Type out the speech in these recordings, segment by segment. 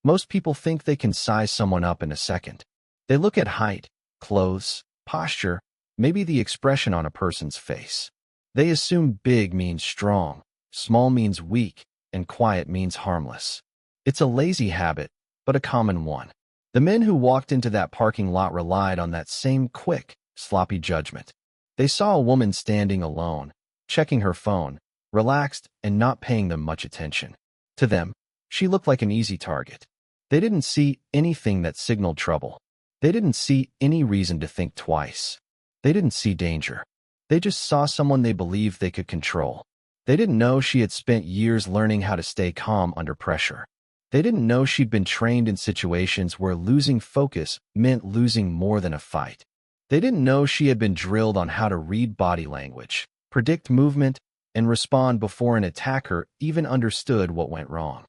Most people think they can size someone up in a second. They look at height, clothes, posture, maybe the expression on a person's face. They assume big means strong, small means weak, and quiet means harmless. It's a lazy habit, but a common one. The men who walked into that parking lot relied on that same quick, sloppy judgment. They saw a woman standing alone, checking her phone, relaxed and not paying them much attention. To them, she looked like an easy target. They didn't see anything that signaled trouble. They didn't see any reason to think twice. They didn't see danger. They just saw someone they believed they could control. They didn't know she had spent years learning how to stay calm under pressure. They didn't know she'd been trained in situations where losing focus meant losing more than a fight. They didn't know she had been drilled on how to read body language, predict movement, and respond before an attacker even understood what went wrong.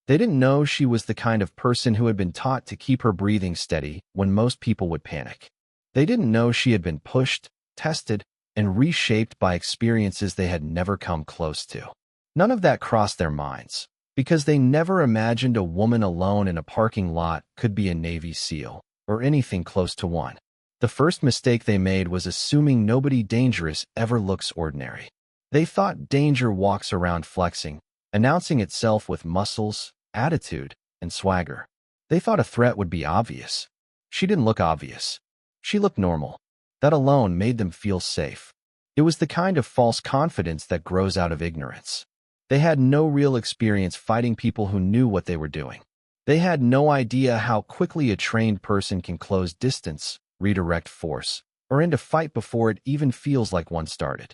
They didn't know she was the kind of person who had been taught to keep her breathing steady when most people would panic. They didn't know she had been pushed, tested, and reshaped by experiences they had never come close to. None of that crossed their minds, because they never imagined a woman alone in a parking lot could be a Navy SEAL, or anything close to one. The first mistake they made was assuming nobody dangerous ever looks ordinary. They thought danger walks around flexing, announcing itself with muscles, attitude, and swagger. They thought a threat would be obvious. She didn't look obvious. She looked normal. That alone made them feel safe. It was the kind of false confidence that grows out of ignorance. They had no real experience fighting people who knew what they were doing. They had no idea how quickly a trained person can close distance, redirect force, or end a fight before it even feels like one started.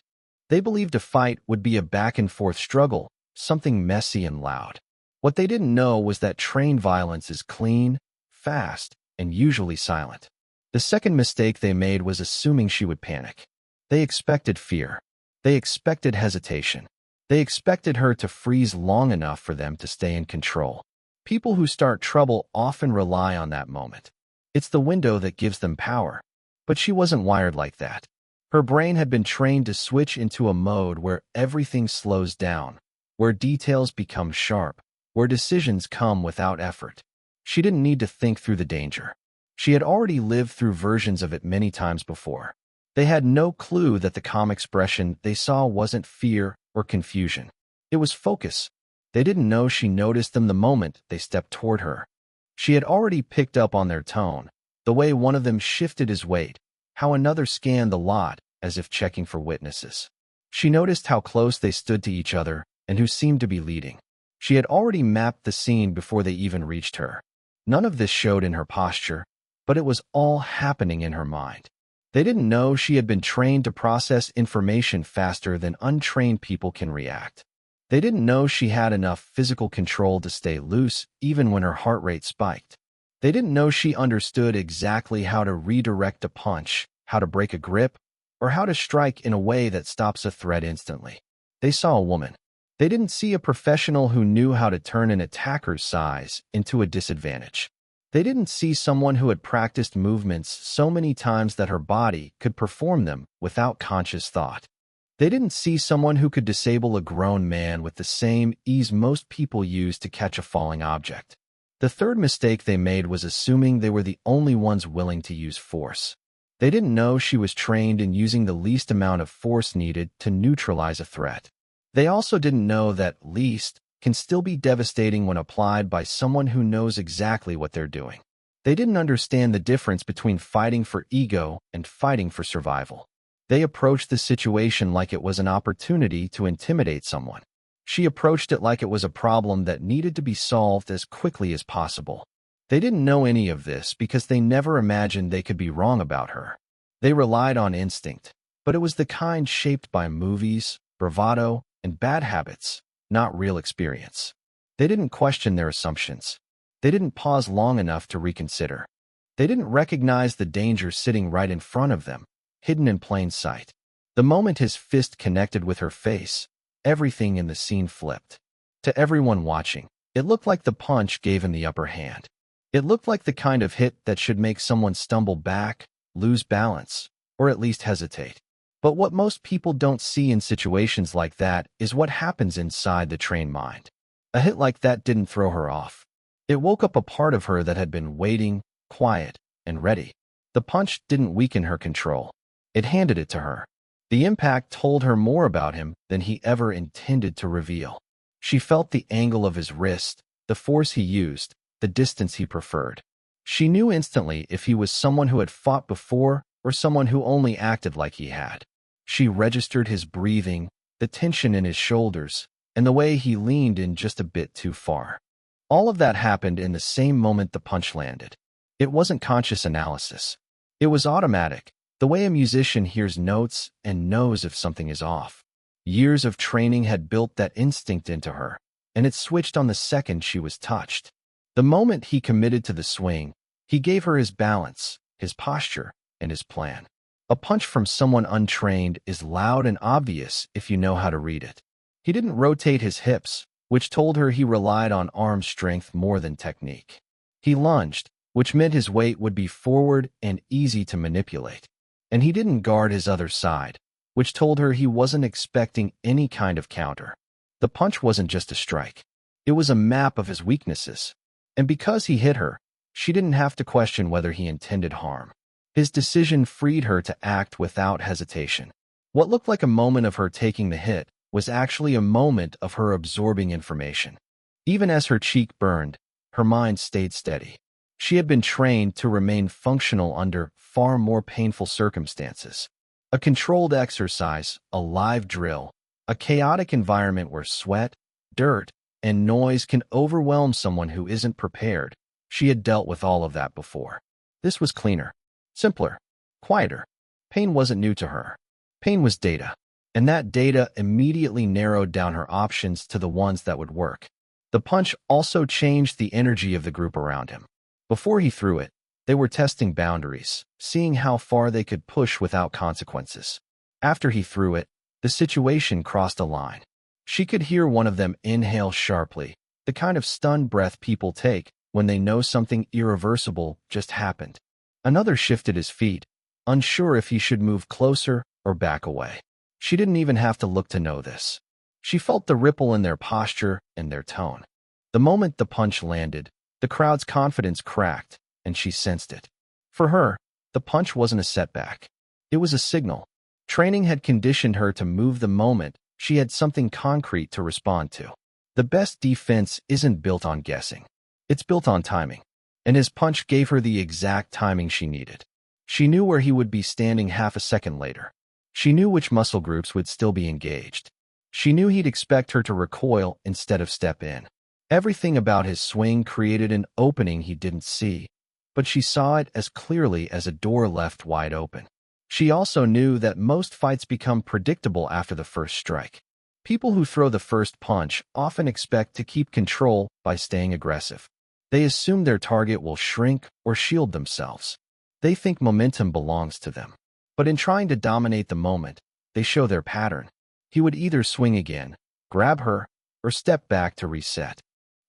They believed a fight would be a back-and-forth struggle, something messy and loud. What they didn't know was that trained violence is clean, fast, and usually silent. The second mistake they made was assuming she would panic. They expected fear. They expected hesitation. They expected her to freeze long enough for them to stay in control. People who start trouble often rely on that moment. It's the window that gives them power. But she wasn't wired like that. Her brain had been trained to switch into a mode where everything slows down, where details become sharp, where decisions come without effort. She didn't need to think through the danger. She had already lived through versions of it many times before. They had no clue that the calm expression they saw wasn't fear or confusion. It was focus. They didn't know she noticed them the moment they stepped toward her. She had already picked up on their tone, the way one of them shifted his weight, how another scanned the lot as if checking for witnesses. She noticed how close they stood to each other and who seemed to be leading. She had already mapped the scene before they even reached her. None of this showed in her posture, but it was all happening in her mind. They didn't know she had been trained to process information faster than untrained people can react. They didn't know she had enough physical control to stay loose even when her heart rate spiked. They didn't know she understood exactly how to redirect a punch, how to break a grip, or how to strike in a way that stops a threat instantly. They saw a woman. They didn't see a professional who knew how to turn an attacker's size into a disadvantage. They didn't see someone who had practiced movements so many times that her body could perform them without conscious thought. They didn't see someone who could disable a grown man with the same ease most people use to catch a falling object. The third mistake they made was assuming they were the only ones willing to use force. They didn't know she was trained in using the least amount of force needed to neutralize a threat. They also didn't know that least can still be devastating when applied by someone who knows exactly what they're doing. They didn't understand the difference between fighting for ego and fighting for survival. They approached the situation like it was an opportunity to intimidate someone. She approached it like it was a problem that needed to be solved as quickly as possible. They didn't know any of this because they never imagined they could be wrong about her. They relied on instinct, but it was the kind shaped by movies, bravado, and bad habits, not real experience. They didn't question their assumptions. They didn't pause long enough to reconsider. They didn't recognize the danger sitting right in front of them, hidden in plain sight. The moment his fist connected with her face, everything in the scene flipped. To everyone watching, it looked like the punch gave him the upper hand. It looked like the kind of hit that should make someone stumble back, lose balance, or at least hesitate. But what most people don't see in situations like that is what happens inside the trained mind. A hit like that didn't throw her off. It woke up a part of her that had been waiting, quiet, and ready. The punch didn't weaken her control. It handed it to her. The impact told her more about him than he ever intended to reveal. She felt the angle of his wrist, the force he used, the distance he preferred. She knew instantly if he was someone who had fought before or someone who only acted like he had. She registered his breathing, the tension in his shoulders, and the way he leaned in just a bit too far. All of that happened in the same moment the punch landed. It wasn't conscious analysis. It was automatic, the way a musician hears notes and knows if something is off. Years of training had built that instinct into her, and it switched on the second she was touched. The moment he committed to the swing, he gave her his balance, his posture, and his plan. A punch from someone untrained is loud and obvious if you know how to read it. He didn't rotate his hips, which told her he relied on arm strength more than technique. He lunged, which meant his weight would be forward and easy to manipulate. And he didn't guard his other side, which told her he wasn't expecting any kind of counter. The punch wasn't just a strike. It was a map of his weaknesses. And because he hit her, she didn't have to question whether he intended harm. His decision freed her to act without hesitation. What looked like a moment of her taking the hit was actually a moment of her absorbing information. Even as her cheek burned, her mind stayed steady. She had been trained to remain functional under far more painful circumstances. A controlled exercise, a live drill, a chaotic environment where sweat, dirt, and noise can overwhelm someone who isn't prepared. She had dealt with all of that before. This was cleaner, simpler, quieter. Pain wasn't new to her. Pain was data, and that data immediately narrowed down her options to the ones that would work. The punch also changed the energy of the group around him. Before he threw it, they were testing boundaries, seeing how far they could push without consequences. After he threw it, the situation crossed a line. She could hear one of them inhale sharply, the kind of stunned breath people take when they know something irreversible just happened. Another shifted his feet, unsure if he should move closer or back away. She didn't even have to look to know this. She felt the ripple in their posture and their tone. The moment the punch landed, the crowd's confidence cracked, and she sensed it. For her, the punch wasn't a setback. It was a signal. Training had conditioned her to move the moment she had something concrete to respond to. The best defense isn't built on guessing. It's built on timing. And his punch gave her the exact timing she needed. She knew where he would be standing half a second later. She knew which muscle groups would still be engaged. She knew he'd expect her to recoil instead of step in. Everything about his swing created an opening he didn't see, but she saw it as clearly as a door left wide open. She also knew that most fights become predictable after the first strike. People who throw the first punch often expect to keep control by staying aggressive. They assume their target will shrink or shield themselves. They think momentum belongs to them. But in trying to dominate the moment, they show their pattern. He would either swing again, grab her, or step back to reset.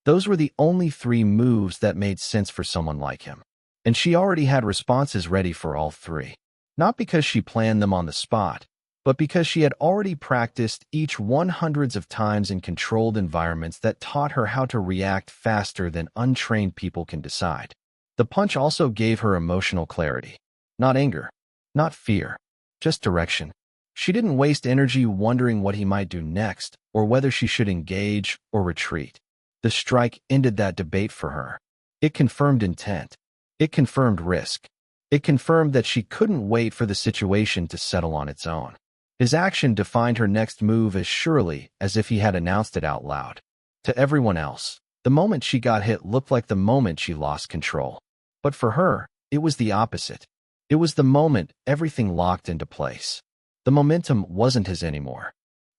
Those were the only three moves that made sense for someone like him. And she already had responses ready for all three. Not because she planned them on the spot, but because she had already practiced each one hundreds of times in controlled environments that taught her how to react faster than untrained people can decide. The punch also gave her emotional clarity. Not anger, not fear, just direction. She didn't waste energy wondering what he might do next or whether she should engage or retreat. The strike ended that debate for her. It confirmed intent. It confirmed risk. It confirmed that she couldn't wait for the situation to settle on its own. His action defined her next move as surely as if he had announced it out loud. To everyone else, the moment she got hit looked like the moment she lost control. But for her, it was the opposite. It was the moment everything locked into place. The momentum wasn't his anymore.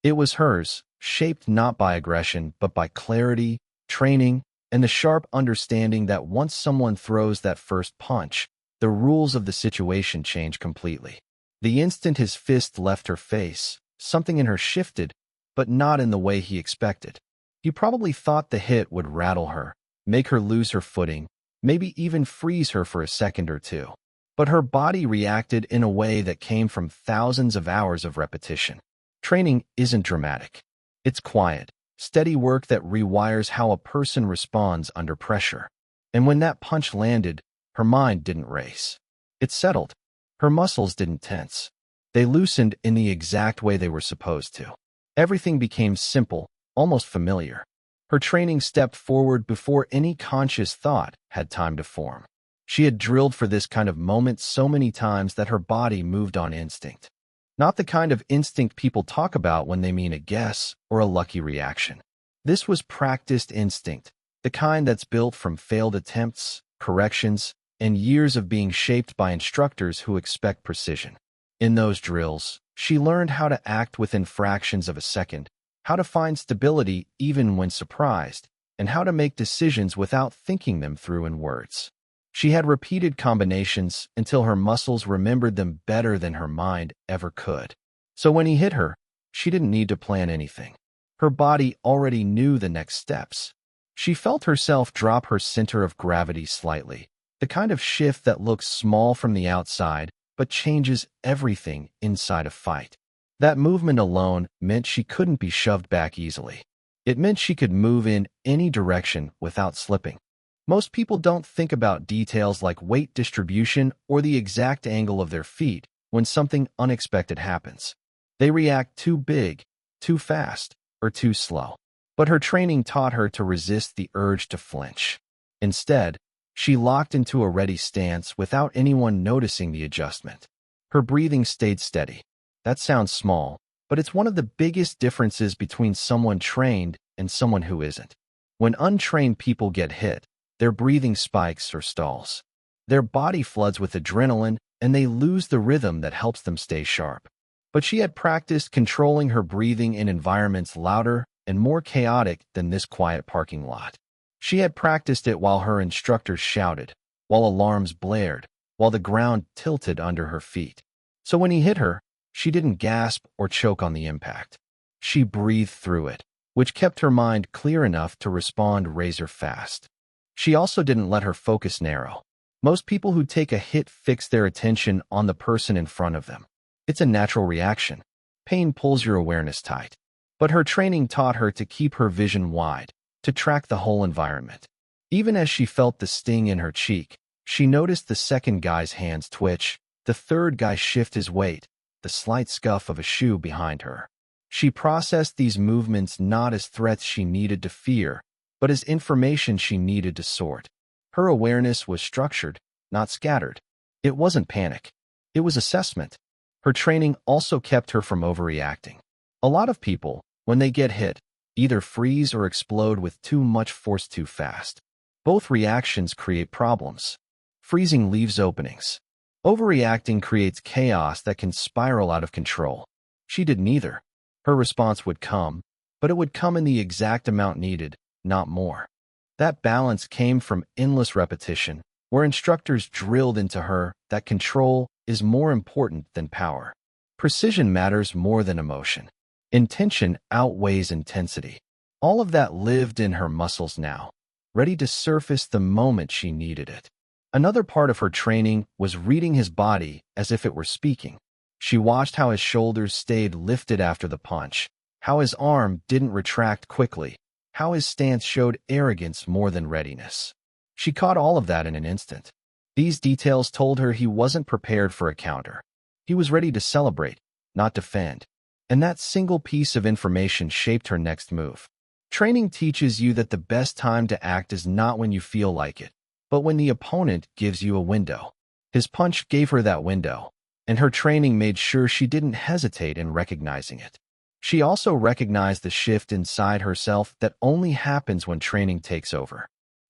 It was hers, shaped not by aggression but by clarity, training, and the sharp understanding that once someone throws that first punch, the rules of the situation change completely. The instant his fist left her face, something in her shifted, but not in the way he expected. He probably thought the hit would rattle her, make her lose her footing, maybe even freeze her for a second or two. But her body reacted in a way that came from thousands of hours of repetition. Training isn't dramatic. It's quiet, steady work that rewires how a person responds under pressure. And when that punch landed, her mind didn't race. It settled. Her muscles didn't tense. They loosened in the exact way they were supposed to. Everything became simple, almost familiar. Her training stepped forward before any conscious thought had time to form. She had drilled for this kind of moment so many times that her body moved on instinct. Not the kind of instinct people talk about when they mean a guess or a lucky reaction. This was practiced instinct, the kind that's built from failed attempts, corrections, and years of being shaped by instructors who expect precision. In those drills, she learned how to act within fractions of a second, how to find stability even when surprised, and how to make decisions without thinking them through in words. She had repeated combinations until her muscles remembered them better than her mind ever could. So when he hit her, she didn't need to plan anything. Her body already knew the next steps. She felt herself drop her center of gravity slightly, the kind of shift that looks small from the outside but changes everything inside a fight. That movement alone meant she couldn't be shoved back easily. It meant she could move in any direction without slipping. Most people don't think about details like weight distribution or the exact angle of their feet when something unexpected happens. They react too big, too fast, or too slow. But her training taught her to resist the urge to flinch. Instead, she locked into a ready stance without anyone noticing the adjustment. Her breathing stayed steady. That sounds small, but it's one of the biggest differences between someone trained and someone who isn't. When untrained people get hit, their breathing spikes or stalls. Their body floods with adrenaline, and they lose the rhythm that helps them stay sharp. But she had practiced controlling her breathing in environments louder and more chaotic than this quiet parking lot. She had practiced it while her instructors shouted, while alarms blared, while the ground tilted under her feet. So when he hit her, she didn't gasp or choke on the impact. She breathed through it, which kept her mind clear enough to respond razor fast. She also didn't let her focus narrow. Most people who take a hit fix their attention on the person in front of them. It's a natural reaction. Pain pulls your awareness tight. But her training taught her to keep her vision wide, to track the whole environment. Even as she felt the sting in her cheek, she noticed the second guy's hands twitch, the third guy shift his weight, the slight scuff of a shoe behind her. She processed these movements not as threats she needed to fear, but as information she needed to sort. Her awareness was structured, not scattered. It wasn't panic. It was assessment. Her training also kept her from overreacting. A lot of people, when they get hit, either freeze or explode with too much force too fast. Both reactions create problems. Freezing leaves openings. Overreacting creates chaos that can spiral out of control. She did neither. Her response would come, but it would come in the exact amount needed, not more. That balance came from endless repetition, where instructors drilled into her that control is more important than power. Precision matters more than emotion. Intention outweighs intensity. All of that lived in her muscles now, ready to surface the moment she needed it. Another part of her training was reading his body as if it were speaking. She watched how his shoulders stayed lifted after the punch, how his arm didn't retract quickly, how his stance showed arrogance more than readiness. She caught all of that in an instant. These details told her he wasn't prepared for a counter. He was ready to celebrate, not defend. And that single piece of information shaped her next move. Training teaches you that the best time to act is not when you feel like it, but when the opponent gives you a window. His punch gave her that window, and her training made sure she didn't hesitate in recognizing it. She also recognized the shift inside herself that only happens when training takes over.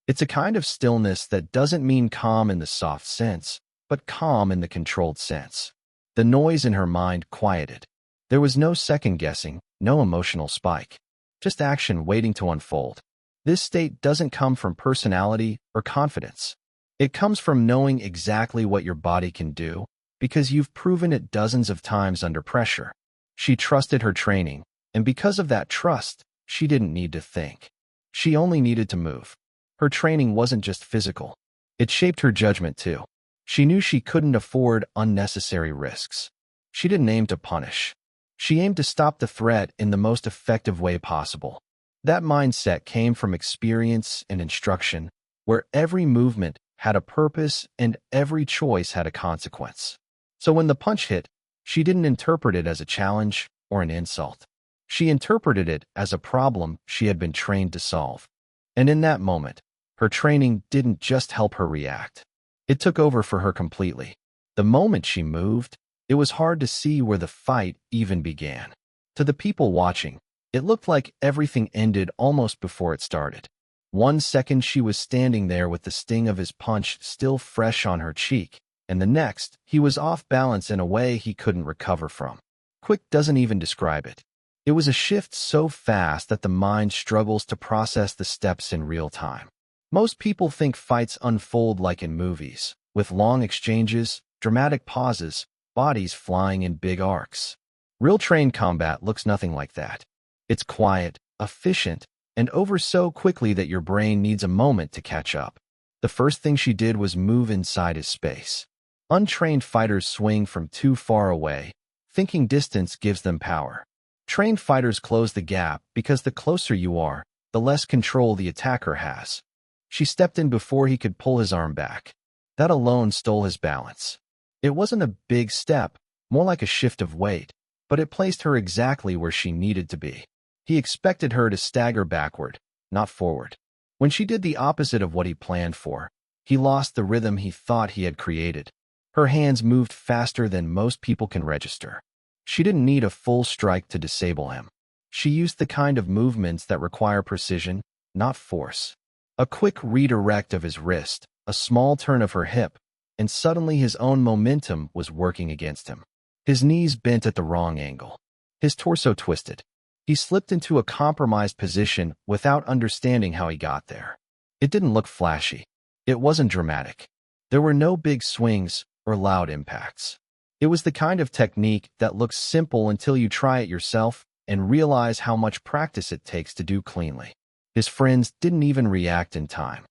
It's a kind of stillness that doesn't mean calm in the soft sense, but calm in the controlled sense. The noise in her mind quieted. There was no second-guessing, no emotional spike. Just action waiting to unfold. This state doesn't come from personality or confidence. It comes from knowing exactly what your body can do, because you've proven it dozens of times under pressure. She trusted her training, and because of that trust, she didn't need to think. She only needed to move. Her training wasn't just physical. It shaped her judgment too. She knew she couldn't afford unnecessary risks. She didn't aim to punish. She aimed to stop the threat in the most effective way possible. That mindset came from experience and instruction, where every movement had a purpose and every choice had a consequence. So when the punch hit, she didn't interpret it as a challenge or an insult. She interpreted it as a problem she had been trained to solve. And in that moment, her training didn't just help her react. It took over for her completely. The moment she moved, it was hard to see where the fight even began. To the people watching, it looked like everything ended almost before it started. 1 second she was standing there with the sting of his punch still fresh on her cheek, and the next, he was off balance in a way he couldn't recover from. Quick doesn't even describe it. It was a shift so fast that the mind struggles to process the steps in real time. Most people think fights unfold like in movies, with long exchanges, dramatic pauses, bodies flying in big arcs. Real trained combat looks nothing like that. It's quiet, efficient, and over so quickly that your brain needs a moment to catch up. The first thing she did was move inside his space. Untrained fighters swing from too far away, thinking distance gives them power. Trained fighters close the gap because the closer you are, the less control the attacker has. She stepped in before he could pull his arm back. That alone stole his balance. It wasn't a big step, more like a shift of weight, but it placed her exactly where she needed to be. He expected her to stagger backward, not forward. When she did the opposite of what he planned for, he lost the rhythm he thought he had created. Her hands moved faster than most people can register. She didn't need a full strike to disable him. She used the kind of movements that require precision, not force. A quick redirect of his wrist, a small turn of her hip, and suddenly his own momentum was working against him. His knees bent at the wrong angle. His torso twisted. He slipped into a compromised position without understanding how he got there. It didn't look flashy. It wasn't dramatic. There were no big swings or loud impacts. It was the kind of technique that looks simple until you try it yourself and realize how much practice it takes to do cleanly. His friends didn't even react in time.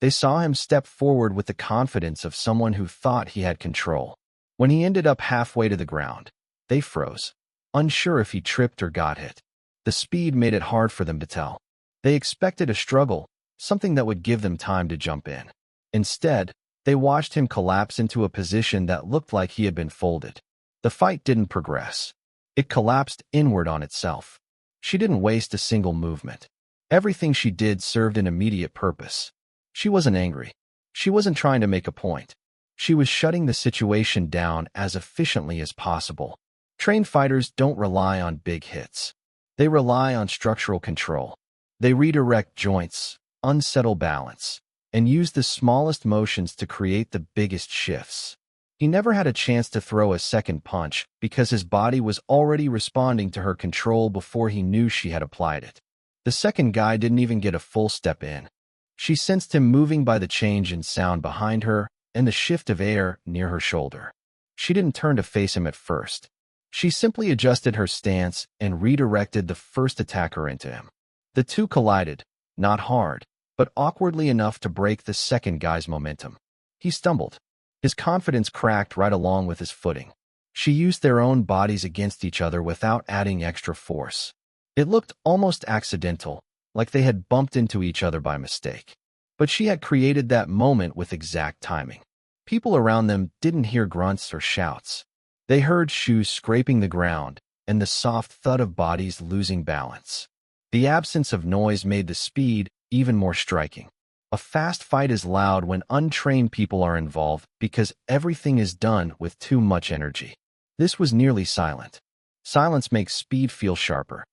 They saw him step forward with the confidence of someone who thought he had control. When he ended up halfway to the ground, they froze, unsure if he tripped or got hit. The speed made it hard for them to tell. They expected a struggle, something that would give them time to jump in. Instead, they watched him collapse into a position that looked like he had been folded. The fight didn't progress. It collapsed inward on itself. She didn't waste a single movement. Everything she did served an immediate purpose. She wasn't angry. She wasn't trying to make a point. She was shutting the situation down as efficiently as possible. Trained fighters don't rely on big hits. They rely on structural control. They redirect joints, unsettle balance, and use the smallest motions to create the biggest shifts. He never had a chance to throw a second punch because his body was already responding to her control before he knew she had applied it. The second guy didn't even get a full step in. She sensed him moving by the change in sound behind her and the shift of air near her shoulder. She didn't turn to face him at first. She simply adjusted her stance and redirected the first attacker into him. The two collided, not hard, but awkwardly enough to break the second guy's momentum. He stumbled. His confidence cracked right along with his footing. She used their own bodies against each other without adding extra force. It looked almost accidental, like they had bumped into each other by mistake. But she had created that moment with exact timing. People around them didn't hear grunts or shouts. They heard shoes scraping the ground and the soft thud of bodies losing balance. The absence of noise made the speed even more striking. A fast fight is loud when untrained people are involved because everything is done with too much energy. This was nearly silent. Silence makes speed feel sharper.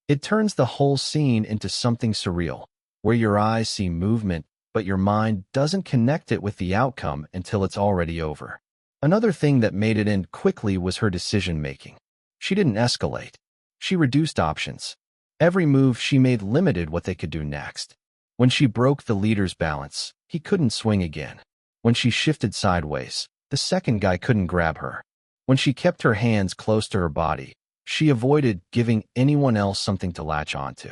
It turns the whole scene into something surreal, where your eyes see movement, but your mind doesn't connect it with the outcome until it's already over. Another thing that made it end quickly was her decision-making. She didn't escalate. She reduced options. Every move she made limited what they could do next. When she broke the leader's balance, he couldn't swing again. When she shifted sideways, the second guy couldn't grab her. When she kept her hands close to her body, she avoided giving anyone else something to latch onto.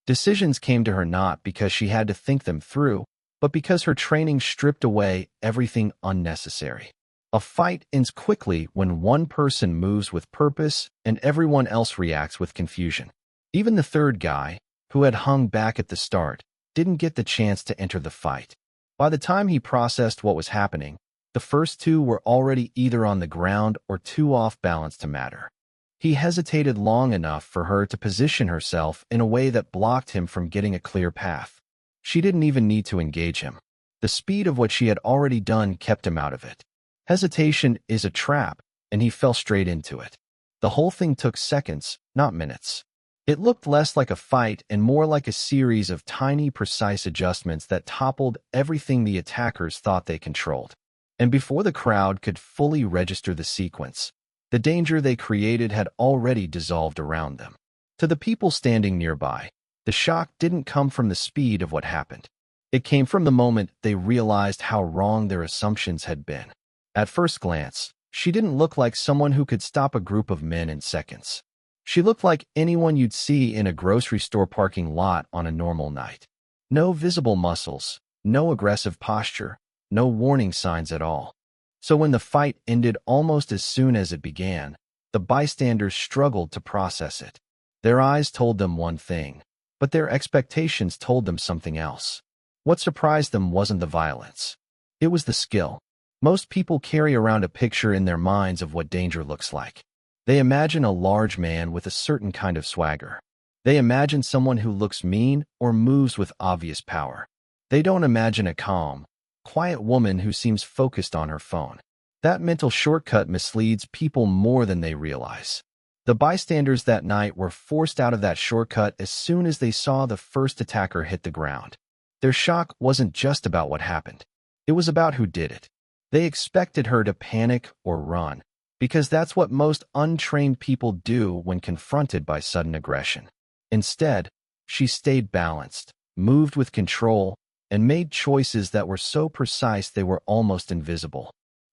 Decisions came to her not because she had to think them through, but because her training stripped away everything unnecessary. A fight ends quickly when one person moves with purpose and everyone else reacts with confusion. Even the third guy, who had hung back at the start, didn't get the chance to enter the fight. By the time he processed what was happening, the first two were already either on the ground or too off balance to matter. He hesitated long enough for her to position herself in a way that blocked him from getting a clear path. She didn't even need to engage him. The speed of what she had already done kept him out of it. Hesitation is a trap, and he fell straight into it. The whole thing took seconds, not minutes. It looked less like a fight and more like a series of tiny, precise adjustments that toppled everything the attackers thought they controlled. And before the crowd could fully register the sequence, the danger they created had already dissolved around them. To the people standing nearby, the shock didn't come from the speed of what happened. It came from the moment they realized how wrong their assumptions had been. At first glance, she didn't look like someone who could stop a group of men in seconds. She looked like anyone you'd see in a grocery store parking lot on a normal night. No visible muscles, no aggressive posture, no warning signs at all. So when the fight ended almost as soon as it began, the bystanders struggled to process it. Their eyes told them one thing, but their expectations told them something else. What surprised them wasn't the violence. It was the skill. Most people carry around a picture in their minds of what danger looks like. They imagine a large man with a certain kind of swagger. They imagine someone who looks mean or moves with obvious power. They don't imagine a calm, quiet woman who seems focused on her phone. That mental shortcut misleads people more than they realize. The bystanders that night were forced out of that shortcut as soon as they saw the first attacker hit the ground. Their shock wasn't just about what happened. It was about who did it. They expected her to panic or run, because that's what most untrained people do when confronted by sudden aggression. Instead, she stayed balanced, moved with control, and made choices that were so precise they were almost invisible.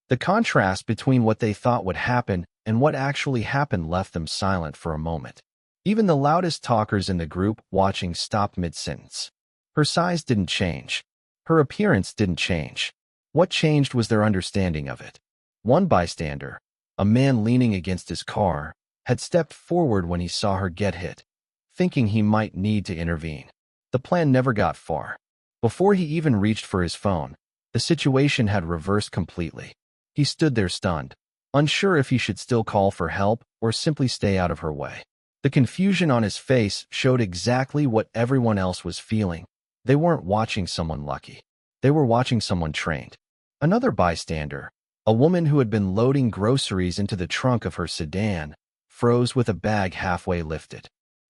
The contrast between what they thought would happen and what actually happened left them silent for a moment. Even the loudest talkers in the group watching stopped mid-sentence. Her size didn't change. Her appearance didn't change. What changed was their understanding of it. One bystander, a man leaning against his car, had stepped forward when he saw her get hit, thinking he might need to intervene. The plan never got far. Before he even reached for his phone, the situation had reversed completely. He stood there stunned, unsure if he should still call for help or simply stay out of her way. The confusion on his face showed exactly what everyone else was feeling. They weren't watching someone lucky. They were watching someone trained. Another bystander, a woman who had been loading groceries into the trunk of her sedan, froze with a bag halfway lifted.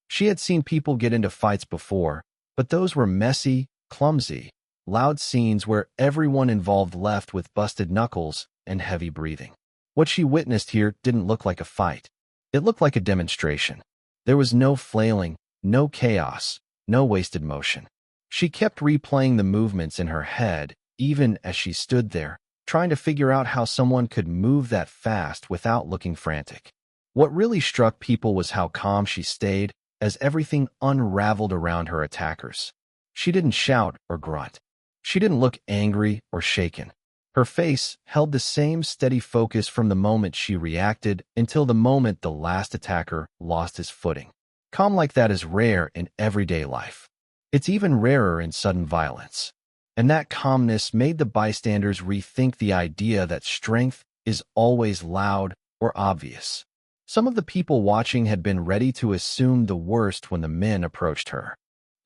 She had seen people get into fights before, but those were messy, clumsy, loud scenes where everyone involved left with busted knuckles and heavy breathing. What she witnessed here didn't look like a fight. It looked like a demonstration. There was no flailing, no chaos, no wasted motion. She kept replaying the movements in her head, even as she stood there, trying to figure out how someone could move that fast without looking frantic. What really struck people was how calm she stayed as everything unraveled around her attackers. She didn't shout or grunt. She didn't look angry or shaken. Her face held the same steady focus from the moment she reacted until the moment the last attacker lost his footing. Calm like that is rare in everyday life. It's even rarer in sudden violence. And that calmness made the bystanders rethink the idea that strength is always loud or obvious. Some of the people watching had been ready to assume the worst when the men approached her.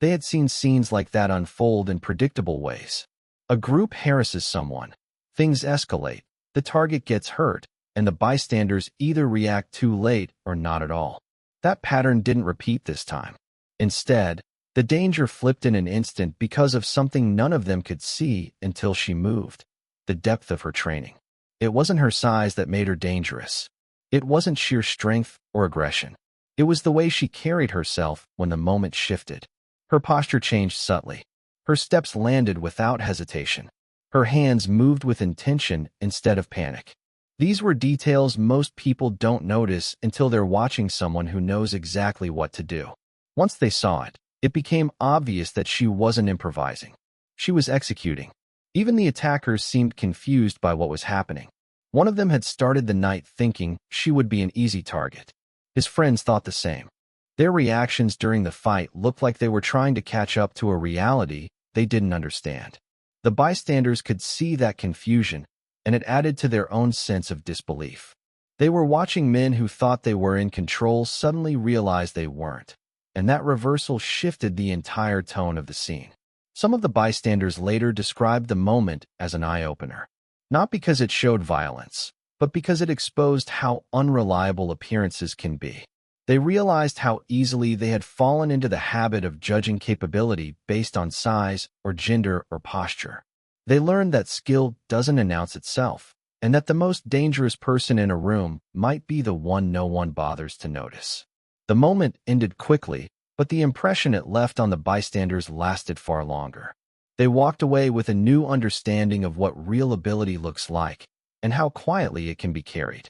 They had seen scenes like that unfold in predictable ways. A group harasses someone. Things escalate, the target gets hurt, and the bystanders either react too late or not at all. That pattern didn't repeat this time. Instead, the danger flipped in an instant because of something none of them could see until she moved: the depth of her training. It wasn't her size that made her dangerous. It wasn't sheer strength or aggression. It was the way she carried herself when the moment shifted. Her posture changed subtly. Her steps landed without hesitation. Her hands moved with intention instead of panic. These were details most people don't notice until they're watching someone who knows exactly what to do. Once they saw it, it became obvious that she wasn't improvising. She was executing. Even the attackers seemed confused by what was happening. One of them had started the night thinking she would be an easy target. His friends thought the same. Their reactions during the fight looked like they were trying to catch up to a reality they didn't understand. The bystanders could see that confusion, and it added to their own sense of disbelief. They were watching men who thought they were in control suddenly realize they weren't, and that reversal shifted the entire tone of the scene. Some of the bystanders later described the moment as an eye-opener, not because it showed violence, but because it exposed how unreliable appearances can be. They realized how easily they had fallen into the habit of judging capability based on size or gender or posture. They learned that skill doesn't announce itself, and that the most dangerous person in a room might be the one no one bothers to notice. The moment ended quickly, but the impression it left on the bystanders lasted far longer. They walked away with a new understanding of what real ability looks like and how quietly it can be carried.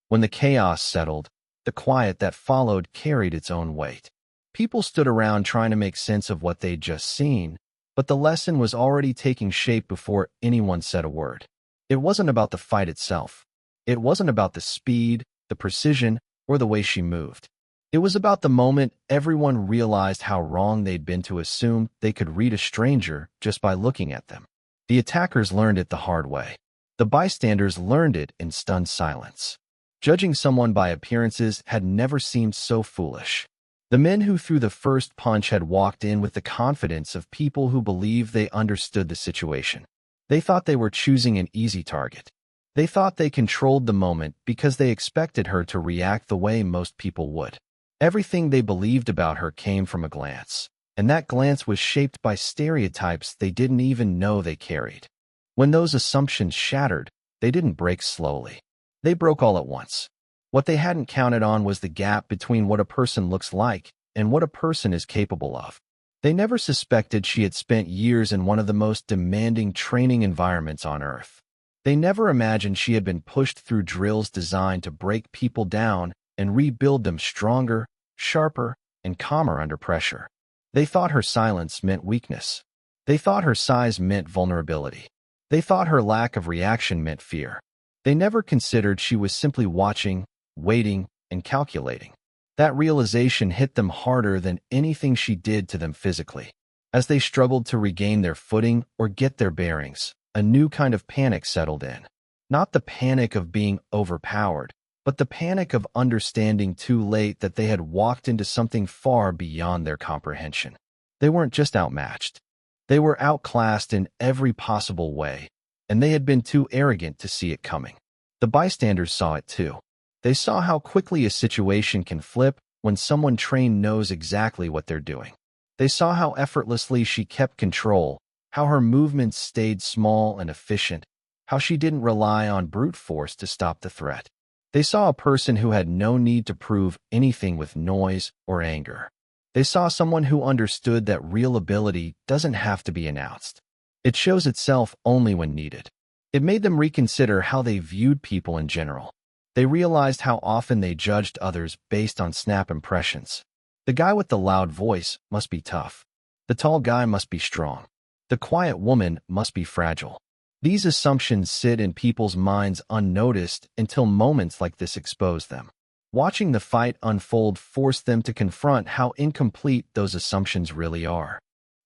When the chaos settled, the quiet that followed carried its own weight. People stood around trying to make sense of what they'd just seen, but the lesson was already taking shape before anyone said a word. It wasn't about the fight itself. It wasn't about the speed, the precision, or the way she moved. It was about the moment everyone realized how wrong they'd been to assume they could read a stranger just by looking at them. The attackers learned it the hard way. The bystanders learned it in stunned silence. Judging someone by appearances had never seemed so foolish. The men who threw the first punch had walked in with the confidence of people who believed they understood the situation. They thought they were choosing an easy target. They thought they controlled the moment because they expected her to react the way most people would. Everything they believed about her came from a glance, and that glance was shaped by stereotypes they didn't even know they carried. When those assumptions shattered, they didn't break slowly. They broke all at once. What they hadn't counted on was the gap between what a person looks like and what a person is capable of. They never suspected she had spent years in one of the most demanding training environments on Earth. They never imagined she had been pushed through drills designed to break people down and rebuild them stronger, sharper, and calmer under pressure. They thought her silence meant weakness. They thought her size meant vulnerability. They thought her lack of reaction meant fear. They never considered she was simply watching, waiting, and calculating. That realization hit them harder than anything she did to them physically. As they struggled to regain their footing or get their bearings, a new kind of panic settled in. Not the panic of being overpowered, but the panic of understanding too late that they had walked into something far beyond their comprehension. They weren't just outmatched. They were outclassed in every possible way, and they had been too arrogant to see it coming. The bystanders saw it too. They saw how quickly a situation can flip when someone trained knows exactly what they're doing. They saw how effortlessly she kept control, how her movements stayed small and efficient, how she didn't rely on brute force to stop the threat. They saw a person who had no need to prove anything with noise or anger. They saw someone who understood that real ability doesn't have to be announced. It shows itself only when needed. It made them reconsider how they viewed people in general. They realized how often they judged others based on snap impressions. The guy with the loud voice must be tough. The tall guy must be strong. The quiet woman must be fragile. These assumptions sit in people's minds unnoticed until moments like this expose them. Watching the fight unfold forced them to confront how incomplete those assumptions really are.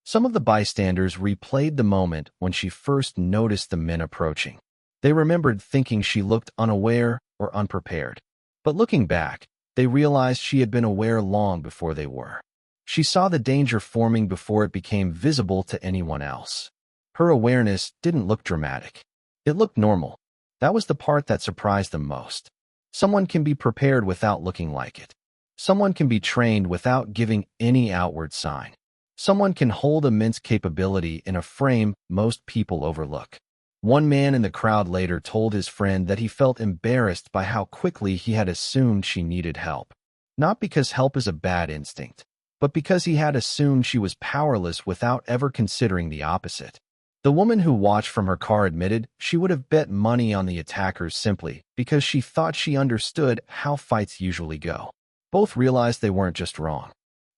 Some of the bystanders replayed the moment when she first noticed the men approaching. They remembered thinking she looked unaware or unprepared. But looking back, they realized she had been aware long before they were. She saw the danger forming before it became visible to anyone else. Her awareness didn't look dramatic. It looked normal. That was the part that surprised them most. Someone can be prepared without looking like it. Someone can be trained without giving any outward sign. Someone can hold immense capability in a frame most people overlook. One man in the crowd later told his friend that he felt embarrassed by how quickly he had assumed she needed help. Not because help is a bad instinct, but because he had assumed she was powerless without ever considering the opposite. The woman who watched from her car admitted she would have bet money on the attackers simply because she thought she understood how fights usually go. Both realized they weren't just wrong.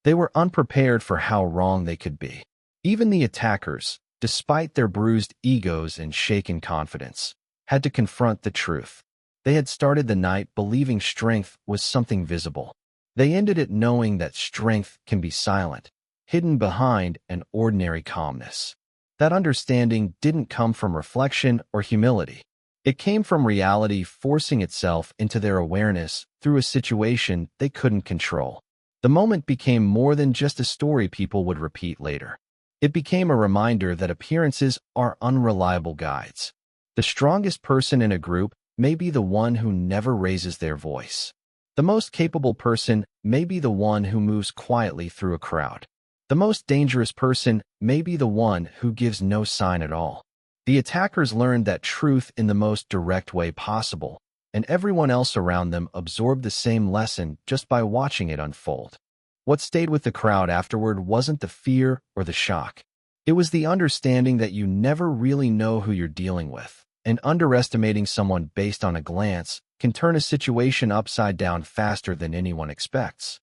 They were unprepared for how wrong they could be. Even the attackers, despite their bruised egos and shaken confidence, had to confront the truth. They had started the night believing strength was something visible. They ended it knowing that strength can be silent, hidden behind an ordinary calmness. That understanding didn't come from reflection or humility. It came from reality forcing itself into their awareness through a situation they couldn't control. The moment became more than just a story people would repeat later. It became a reminder that appearances are unreliable guides. The strongest person in a group may be the one who never raises their voice. The most capable person may be the one who moves quietly through a crowd. The most dangerous person may be the one who gives no sign at all. The attackers learned that truth in the most direct way possible, and everyone else around them absorbed the same lesson just by watching it unfold. What stayed with the crowd afterward wasn't the fear or the shock. It was the understanding that you never really know who you're dealing with, and underestimating someone based on a glance can turn a situation upside down faster than anyone expects.